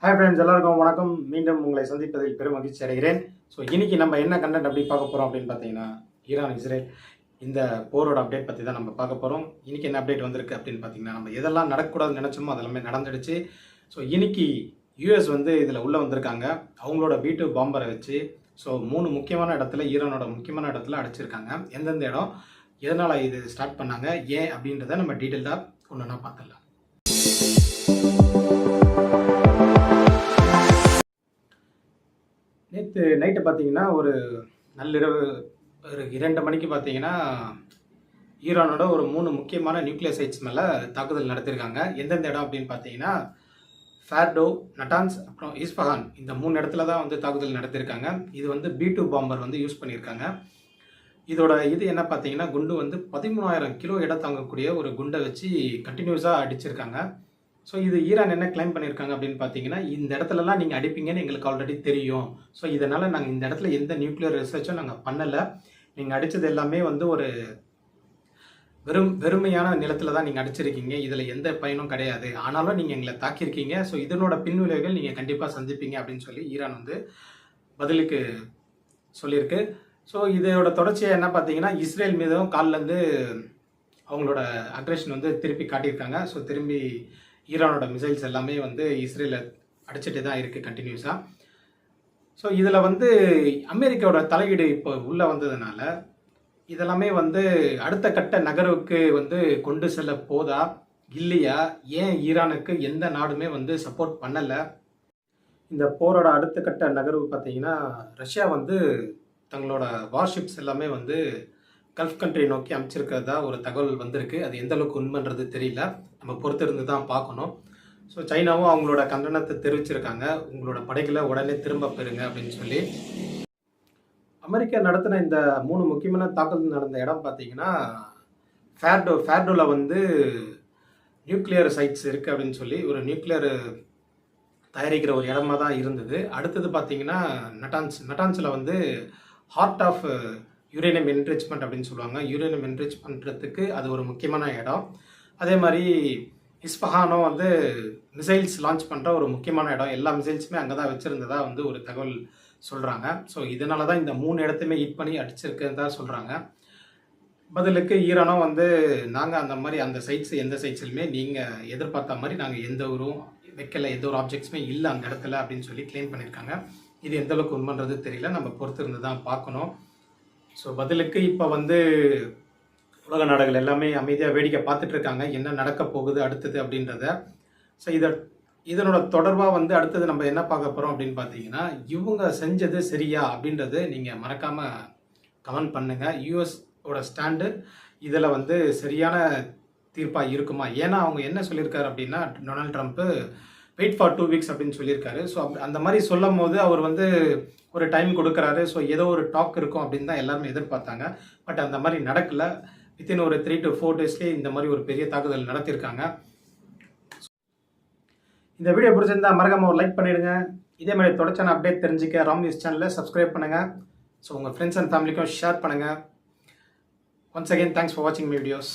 Hi friends, எல்லாருக்கும் வணக்கம். மீண்டும் உங்களை சந்திப்பதில் பெரும் மகிழ்ச்சி அடைகிறேன். ஸோ இன்னைக்கு நம்ம என்ன கண்டென்ட் அப்படி பார்க்க போகிறோம் அப்படின்னு பார்த்தீங்கன்னா, ஈரான் இஸ்ரேல் இந்த போரோட அப்டேட் பற்றி தான் நம்ம பார்க்க போகிறோம். இன்னைக்கு என்ன அப்டேட் வந்திருக்கு அப்படின்னு பார்த்தீங்கன்னா, நம்ம எதெல்லாம் நடக்கக்கூடாதுன்னு நினச்சோமோ அதெல்லாமே நடந்துடுச்சு. ஸோ இன்னைக்கு யூஎஸ் வந்து இதில் உள்ளே வந்திருக்காங்க. அவங்களோட B2 பாம்பரை வச்சு ஸோ 3 முக்கியமான இடத்துல, ஈரானோட முக்கியமான இடத்துல அடிச்சிருக்காங்க. எந்தெந்த இடம், எதனால் இது ஸ்டார்ட் பண்ணாங்க, ஏன் அப்படின்றத நம்ம டீட்டெயிலாக ஒன்று ஒன்றா பார்த்துடலாம். நேற்று நைட்டு பார்த்தீங்கன்னா, ஒரு நள்ளிரவு ஒரு 2 மணிக்கு பார்த்தீங்கன்னா, ஈரானோட ஒரு 3 முக்கியமான நியூக்ளியர் சைட்ஸ் மேலே தாக்குதல் நடத்தியிருக்காங்க. எந்தெந்த இடம் அப்படின்னு பார்த்தீங்கன்னா, ஃபேர்டோ, நட்டான்ஸ், அப்புறம் இஸ்ஃபஹான், இந்த 3 இடத்துல தான் வந்து தாக்குதல் நடத்தியிருக்காங்க. இது வந்து B2 பாம்பர் வந்து யூஸ் பண்ணியிருக்காங்க. இதோட இது என்ன பார்த்தீங்கன்னா, குண்டு வந்து 13,000 கிலோ எடை தாங்கக்கூடிய ஒரு குண்டை வச்சு கண்டினியூஸாக அடிச்சிருக்காங்க. ஸோ இது ஈரான் என்ன கிளைம் பண்ணியிருக்காங்க அப்படின்னு பார்த்தீங்கன்னா, இந்த இடத்துலலாம் நீங்கள் அடிப்பீங்கன்னு எங்களுக்கு ஆல்ரெடி தெரியும். ஸோ இதனால் நாங்கள் இந்த இடத்துல எந்த நியூக்ளியர் ரிசர்ச்சும் நாங்கள் பண்ணலை. நீங்கள் அடித்தது எல்லாமே வந்து ஒரு வெறுமையான நிலத்தில் தான் நீங்கள் அடிச்சிருக்கீங்க. இதில் எந்த பயனும் கிடையாது. ஆனாலும் நீங்கள் எங்களை தாக்கியிருக்கீங்க. ஸோ இதனோட பின்விளைவுகள் நீங்கள் கண்டிப்பாக சந்திப்பீங்க அப்படின்னு சொல்லி ஈரான் வந்து பதிலுக்கு சொல்லியிருக்கு. ஸோ இதோட தொடர்ச்சியாக என்ன பார்த்தீங்கன்னா, இஸ்ரேல் மீதும் காலிலேருந்து அவங்களோட அக்ரெஷன் வந்து திருப்பி காட்டியிருக்காங்க. ஸோ திரும்பி ஈரானோட மிசைல்ஸ் எல்லாமே வந்து இஸ்ரேலை அடிச்சுட்டு தான் இருக்குது கண்டினியூஸாக. ஸோ இதில் வந்து அமெரிக்காவோட தலையீடு இப்போ உள்ளே வந்ததுனால இதெல்லாமே வந்து அடுத்த கட்ட நகர்வுக்கு வந்து கொண்டு செல்ல போதா இல்லையா, ஏன் ஈரானுக்கு எந்த நாடுமே வந்து சப்போர்ட் பண்ணலை? இந்த போரோட அடுத்த கட்ட நகர்வு பார்த்தீங்கன்னா, ரஷ்யா வந்து தங்களோட வார்ஷிப்ஸ் எல்லாமே வந்து கல்ஃப் கண்ட்ரி நோக்கி அமைச்சிருக்கிறதா ஒரு தகவல் வந்திருக்கு. அது எந்த அளவுக்கு உண்மைன்றது தெரியல, நம்ம பொறுத்திருந்து தான் பார்க்கணும். ஸோ சைனாவும் அவங்களோட கண்டனத்தை தெரிவிச்சிருக்காங்க, உங்களோட படைகளை உடனே திரும்ப பெறுங்க அப்படின்னு சொல்லி. அமெரிக்கா நடத்தின இந்த 3 முக்கியமான தாக்குதல் நடந்த இடம் பார்த்தீங்கன்னா, ஃபேர்டோவில் வந்து நியூக்ளியர் சைட்ஸ் இருக்குது அப்படின்னு சொல்லி ஒரு நியூக்ளியர் தயாரிக்கிற ஒரு இடமா தான் இருந்தது. அடுத்தது பார்த்தீங்கன்னா நட்டான்ஸில் வந்து ஹார்ட் ஆஃப் யுரேனியம் என்ரிச்மெண்ட் அப்படின்னு சொல்லுவாங்க. யுரேனியம் என்ரிச் பண்ணுறதுக்கு அது ஒரு முக்கியமான இடம். அதே மாதிரி இஸ்ஃபஹானும் வந்து மிசைல்ஸ் லான்ச் பண்ணுற ஒரு முக்கியமான இடம். எல்லா மிசைல்ஸுமே அங்கே தான் வச்சுருந்ததா வந்து ஒரு தகவல் சொல்கிறாங்க. ஸோ இதனால தான் இந்த 3 இடத்தையுமே ஹிட் பண்ணி அடிச்சிருக்குன்னு தான் சொல்கிறாங்க. பதிலுக்கு ஈரானும் வந்து நாங்கள் அந்த மாதிரி அந்த சைட்ஸ் எந்த சைட்ஸ்லையுமே நீங்கள் எதிர்பார்த்த மாதிரி நாங்கள் எந்த ஒரு வைக்கல, எந்த ஒரு ஆப்ஜெக்ட்ஸுமே இல்லை அந்த இடத்துல அப்படின்னு சொல்லி கிளைம் பண்ணியிருக்காங்க. இது எந்த அளவுக்கு உண்மைன்றது தெரியல, நம்ம பொறுத்து இருந்து தான் பார்க்கணும். ஸோ பதிலுக்கு இப்போ வந்து உலக நாடுகள் எல்லாமே அமைதியாக வேடிக்கை பார்த்துட்ருக்காங்க, என்ன நடக்க போகுது அடுத்தது அப்படின்றத. ஸோ இதனோட தொடர்பாக வந்து அடுத்தது நம்ம என்ன பார்க்க போகிறோம் அப்படின்னு பார்த்தீங்கன்னா, இவங்க செஞ்சது சரியா அப்படின்றது நீங்கள் மறக்காமல் கமெண்ட் பண்ணுங்கள். யூஎஸோட ஸ்டாண்டு இதில் வந்து சரியான தீர்ப்பாக இருக்குமா? ஏன்னா அவங்க என்ன சொல்லியிருக்காரு அப்படின்னா, Donald Trump wait for 2 weeks அப்படின்னு சொல்லியிருக்காரு. ஸோ அந்த மாதிரி சொல்லும் போது அவர் வந்து ஒரு டைம் கொடுக்குறாரு. ஸோ ஏதோ ஒரு டாக் இருக்கும் அப்படின்னு தான் எல்லாருமே எதிர்பார்த்தாங்க. பட் அந்த மாதிரி நடக்கலை. வித்தின் ஒரு 3 to 4 டேஸ்லேயே இந்த மாதிரி ஒரு பெரிய தாக்குதல் நடத்தியிருக்காங்க. இந்த வீடியோ பிடிச்சிருந்தா மறக்காம ஒரு லைக் பண்ணிடுங்க. இதே மாதிரி தொடர்ச்சியான அப்டேட் தெரிஞ்சுக்க ராம் நியூஸ் சேனலை சப்ஸ்கிரைப் பண்ணுங்கள். ஸோ உங்கள் ஃப்ரெண்ட்ஸ் அண்ட் ஃபேமிலிக்கும் ஷேர் பண்ணுங்கள். ஒன்ஸ் அகெயின் தேங்க்ஸ் ஃபார் வாட்சிங் மை வீடியோஸ்.